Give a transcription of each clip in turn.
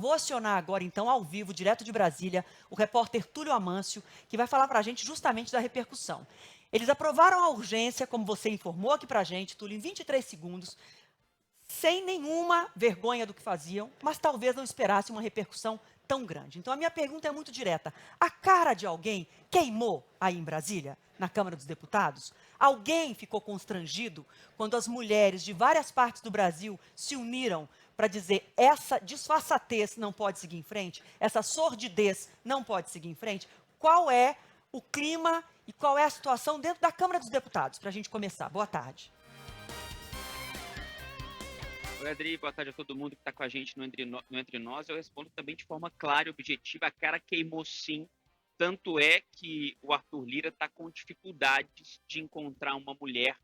Vou acionar agora, então, ao vivo, direto de Brasília, o repórter Túlio Amâncio, que vai falar para a gente justamente da repercussão. Eles aprovaram a urgência, como você informou aqui para a gente, Túlio, em 23 segundos, sem nenhuma vergonha do que faziam, mas talvez não esperasse uma repercussão tão grande. Então, a minha pergunta é muito direta. A cara de alguém queimou aí em Brasília, na Câmara dos Deputados? Alguém ficou constrangido quando as mulheres de várias partes do Brasil se uniram para dizer essa disfarçatez não pode seguir em frente, essa sordidez não pode seguir em frente? Qual é o clima e qual é a situação dentro da Câmara dos Deputados? Para a gente começar. Boa tarde. Oi, Adri, boa tarde a todo mundo que está com a gente no Entre Nós. Eu respondo também de forma clara e objetiva. A cara queimou sim. Tanto é que o Arthur Lira está com dificuldades de encontrar uma mulher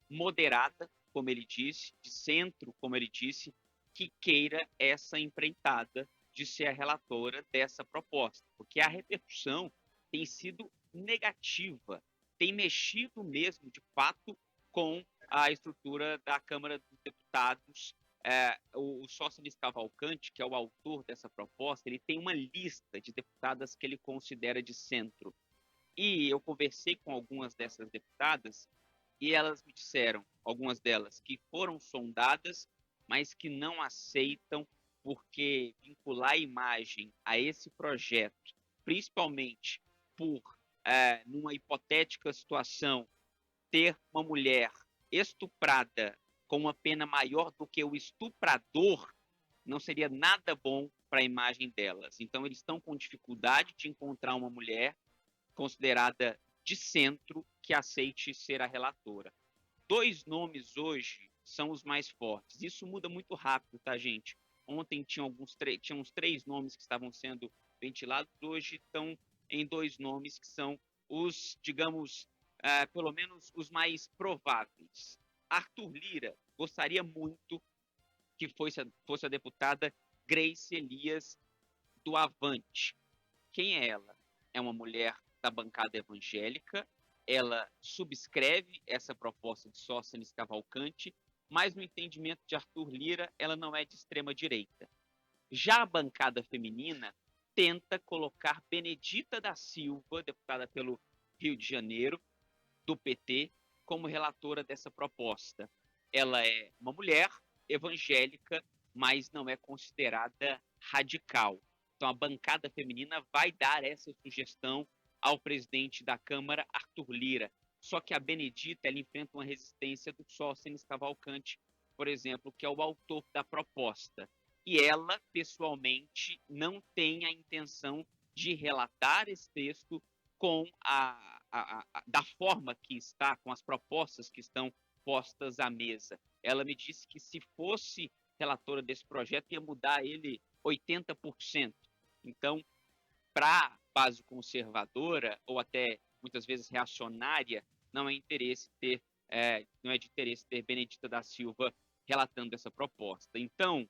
moderada, como ele disse, de centro, como ele disse, que queira essa empreitada de ser a relatora dessa proposta. Porque a repercussão tem sido negativa, tem mexido mesmo, de fato, com a estrutura da Câmara dos Deputados. O Sócrates Cavalcante, que é o autor dessa proposta, ele tem uma lista de deputadas que ele considera de centro. E eu conversei com algumas dessas deputadas e elas me disseram, algumas delas, que foram sondadas, mas que não aceitam porque vincular a imagem a esse projeto, principalmente por, numa hipotética situação, ter uma mulher estuprada com uma pena maior do que o estuprador, não seria nada bom para a imagem delas. Então, eles estão com dificuldade de encontrar uma mulher considerada de centro que aceite ser a relatora. Dois nomes hoje são os mais fortes. Isso muda muito rápido, tá, gente? Ontem tinha uns três nomes que estavam sendo ventilados, hoje estão em dois nomes que são os, digamos, pelo menos os mais prováveis. Arthur Lira gostaria muito que fosse a deputada Grace Elias do Avante. Quem é ela? É uma mulher da bancada evangélica, ela subscreve essa proposta de Sóstenes Cavalcante, mas no entendimento de Arthur Lira, ela não é de extrema direita. Já a bancada feminina tenta colocar Benedita da Silva, deputada pelo Rio de Janeiro, do PT, como relatora dessa proposta. Ela é uma mulher evangélica, mas não é considerada radical. Então, a bancada feminina vai dar essa sugestão ao presidente da Câmara, Arthur Lira. Só que a Benedita ela enfrenta uma resistência do Sóstenes Cavalcante, por exemplo, que é o autor da proposta. E ela, pessoalmente, não tem a intenção de relatar esse texto com da forma que está, com as propostas que estão postas à mesa. Ela me disse que se fosse relatora desse projeto, ia mudar ele 80%. Então, para a base conservadora, ou até muitas vezes reacionária, não é de interesse ter Benedita da Silva relatando essa proposta. Então,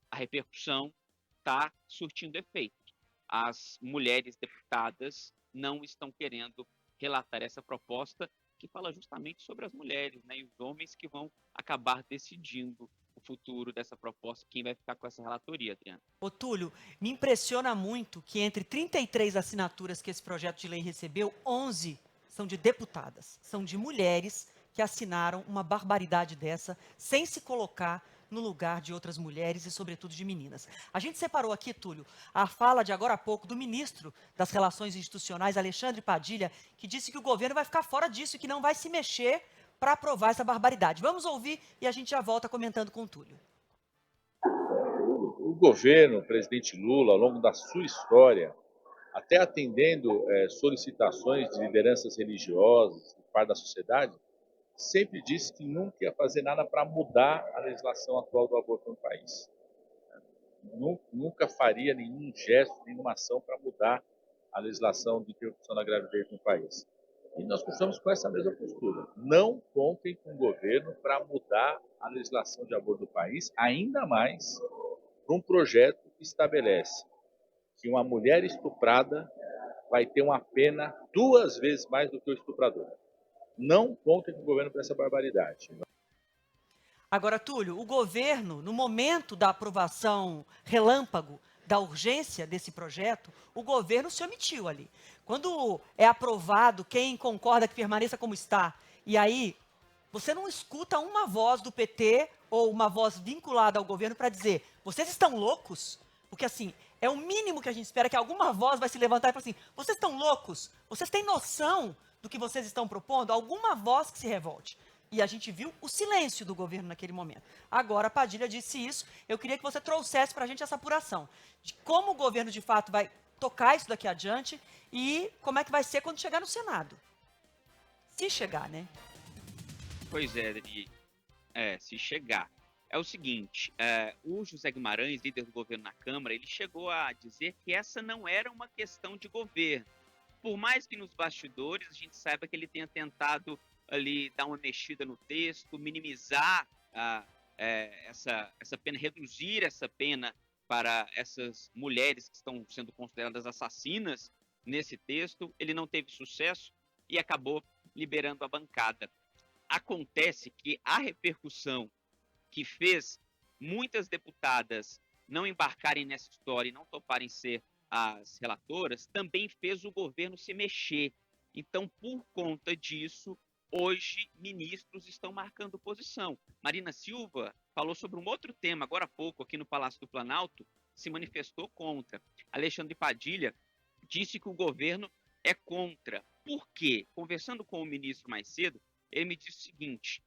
a repercussão está surtindo efeito. As mulheres deputadas não estão querendo relatar essa proposta que fala justamente sobre as mulheres, né, e os homens que vão acabar decidindo o futuro dessa proposta, quem vai ficar com essa relatoria, Adriana. Ô, Túlio, me impressiona muito que entre 33 assinaturas que esse projeto de lei recebeu, 11 são de deputadas, são de mulheres que assinaram uma barbaridade dessa, sem se colocar no lugar de outras mulheres e, sobretudo, de meninas. A gente separou aqui, Túlio, a fala de agora há pouco do ministro das Relações Institucionais, Alexandre Padilha, que disse que o governo vai ficar fora disso e que não vai se mexer para aprovar essa barbaridade. Vamos ouvir e a gente já volta comentando com o Túlio. O governo, o presidente Lula, ao longo da sua história, até atendendo solicitações de lideranças religiosas, de parte da sociedade, sempre disse que nunca ia fazer nada para mudar a legislação atual do aborto no país. Nunca faria nenhum gesto, nenhuma ação para mudar a legislação de interrupção da gravidez no país. E nós continuamos com essa mesma postura. Não contem com o governo para mudar a legislação de aborto do país, ainda mais para um projeto que estabelece que uma mulher estuprada vai ter uma pena 2 vezes mais do que o estuprador. Não contem com o governo para essa barbaridade. Agora, Túlio, o governo, no momento da aprovação relâmpago da urgência desse projeto, o governo se omitiu ali. Quando é aprovado, quem concorda que permaneça como está, e aí você não escuta uma voz do PT ou uma voz vinculada ao governo para dizer, vocês estão loucos? Porque assim, é o mínimo que a gente espera, que alguma voz vai se levantar e falar assim, vocês estão loucos? Vocês têm noção do que vocês estão propondo? Alguma voz que se revolte. E a gente viu o silêncio do governo naquele momento. Agora a Padilha disse isso, eu queria que você trouxesse para a gente essa apuração, de como o governo de fato vai tocar isso daqui adiante e como é que vai ser quando chegar no Senado. Se chegar, né? Pois é, Adri. Se chegar. É o seguinte, o José Guimarães, líder do governo na Câmara, ele chegou a dizer que essa não era uma questão de governo. Por mais que nos bastidores a gente saiba que ele tenha tentado ali dar uma mexida no texto, minimizar essa pena, reduzir essa pena para essas mulheres que estão sendo consideradas assassinas nesse texto, ele não teve sucesso e acabou liberando a bancada. Acontece que a repercussão que fez muitas deputadas não embarcarem nessa história e não toparem ser as relatoras, também fez o governo se mexer. Então, por conta disso, hoje, ministros estão marcando posição. Marina Silva falou sobre um outro tema agora há pouco aqui no Palácio do Planalto, se manifestou contra. Alexandre Padilha disse que o governo é contra. Por quê? Conversando com o ministro mais cedo, ele me disse o seguinte: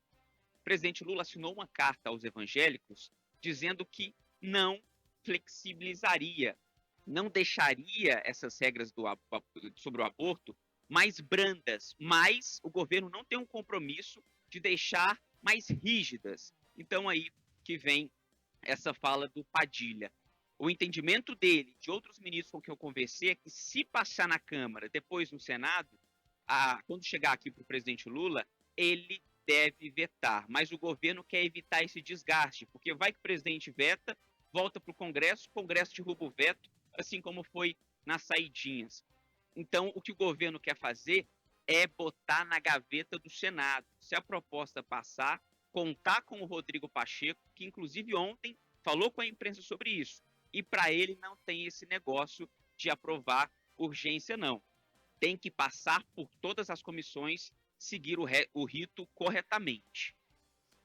o presidente Lula assinou uma carta aos evangélicos dizendo que não flexibilizaria, não deixaria essas regras sobre o aborto mais brandas, mas o governo não tem um compromisso de deixar mais rígidas. Então aí que vem essa fala do Padilha. O entendimento dele, de outros ministros com quem eu conversei, é que se passar na Câmara, depois no Senado, quando chegar aqui para o presidente Lula, ele deve vetar. Mas o governo quer evitar esse desgaste, porque vai que o presidente veta, volta para o Congresso derruba o veto, assim como foi nas saidinhas. Então, o que o governo quer fazer é botar na gaveta do Senado. Se a proposta passar, contar com o Rodrigo Pacheco, que inclusive ontem falou com a imprensa sobre isso. E para ele não tem esse negócio de aprovar urgência, não. Tem que passar por todas as comissões, seguir o rito corretamente.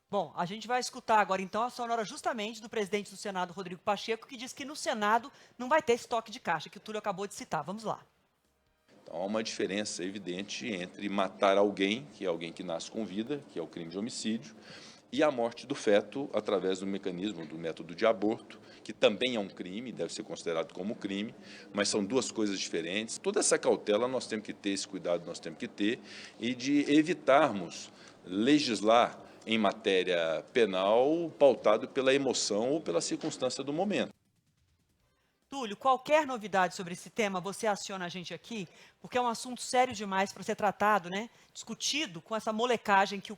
Bom, a gente vai escutar agora então a sonora justamente do presidente do Senado, Rodrigo Pacheco, que diz que no Senado não vai ter esse toque de caixa, que o Túlio acabou de citar. Vamos lá. Há uma diferença evidente entre matar alguém, que é alguém que nasce com vida, que é o crime de homicídio, e a morte do feto através do mecanismo, do método de aborto, que também é um crime, deve ser considerado como crime, mas são duas coisas diferentes. Toda essa cautela nós temos que ter, esse cuidado nós temos que ter, e de evitarmos legislar em matéria penal pautado pela emoção ou pela circunstância do momento. Túlio, qualquer novidade sobre esse tema, você aciona a gente aqui, porque é um assunto sério demais para ser tratado, né? Discutido com essa molecagem que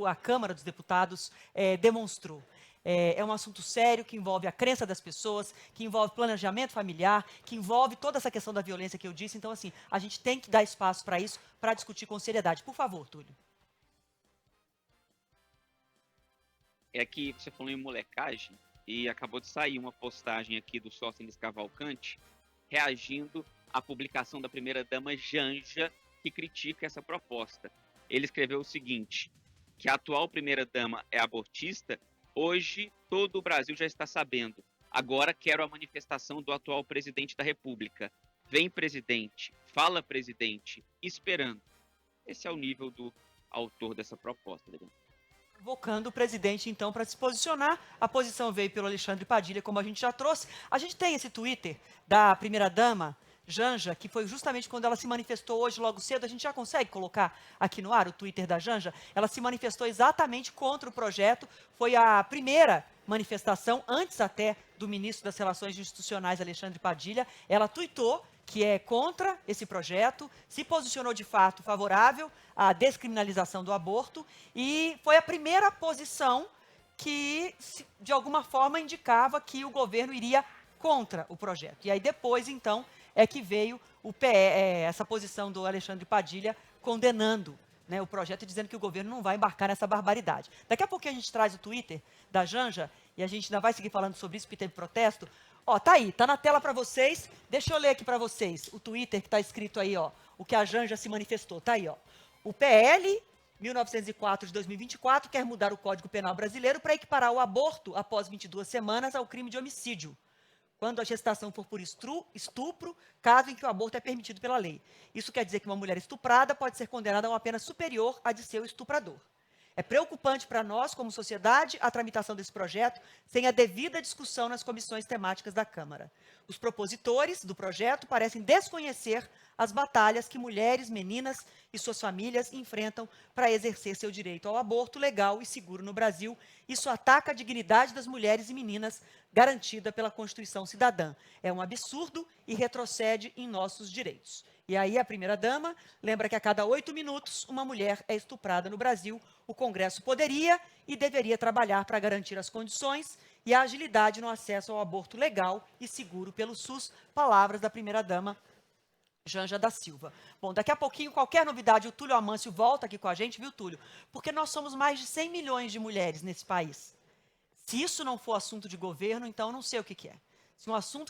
a Câmara dos Deputados demonstrou. É um assunto sério que envolve a crença das pessoas, que envolve planejamento familiar, que envolve toda essa questão da violência que eu disse. Então, assim, a gente tem que dar espaço para isso, para discutir com seriedade. Por favor, Túlio. É que você falou em molecagem, e acabou de sair uma postagem aqui do Sóstenes Cavalcante, reagindo à publicação da primeira-dama Janja, que critica essa proposta. Ele escreveu o seguinte: que a atual primeira-dama é abortista, hoje todo o Brasil já está sabendo. Agora quero a manifestação do atual presidente da República. Vem, presidente, fala, presidente, esperando. Esse é o nível do autor dessa proposta, Adriano. Convocando o presidente, então, para se posicionar. A posição veio pelo Alexandre Padilha, como a gente já trouxe. A gente tem esse Twitter da primeira-dama, Janja, que foi justamente quando ela se manifestou hoje, logo cedo. A gente já consegue colocar aqui no ar o Twitter da Janja? Ela se manifestou exatamente contra o projeto. Foi a primeira manifestação, antes até do ministro das Relações Institucionais, Alexandre Padilha. Ela tuitou que é contra esse projeto, se posicionou de fato favorável à descriminalização do aborto e foi a primeira posição que, de alguma forma, indicava que o governo iria contra o projeto. E aí depois, então, é que veio essa posição do Alexandre Padilha condenando, né, o projeto e dizendo que o governo não vai embarcar nessa barbaridade. Daqui a pouquinho a gente traz o Twitter da Janja e a gente ainda vai seguir falando sobre isso, porque teve protesto. Ó, tá aí, tá na tela para vocês. Deixa eu ler aqui para vocês o Twitter que está escrito aí, ó. O que a Janja se manifestou, tá aí, ó. O PL 1904 de 2024 quer mudar o Código Penal brasileiro para equiparar o aborto após 22 semanas ao crime de homicídio, quando a gestação for por estupro, caso em que o aborto é permitido pela lei. Isso quer dizer que uma mulher estuprada pode ser condenada a uma pena superior à de seu estuprador. É preocupante para nós, como sociedade, a tramitação desse projeto sem a devida discussão nas comissões temáticas da Câmara. Os propositores do projeto parecem desconhecer as batalhas que mulheres, meninas e suas famílias enfrentam para exercer seu direito ao aborto legal e seguro no Brasil. Isso ataca a dignidade das mulheres e meninas garantida pela Constituição Cidadã. É um absurdo e retrocede em nossos direitos. E aí a primeira-dama lembra que a cada 8 minutos uma mulher é estuprada no Brasil. O Congresso poderia e deveria trabalhar para garantir as condições e a agilidade no acesso ao aborto legal e seguro pelo SUS. Palavras da primeira-dama Janja da Silva. Bom, daqui a pouquinho, qualquer novidade, o Túlio Amâncio volta aqui com a gente, viu, Túlio? Porque nós somos mais de 100 milhões de mulheres nesse país. Se isso não for assunto de governo, então eu não sei o que é. Se um assunto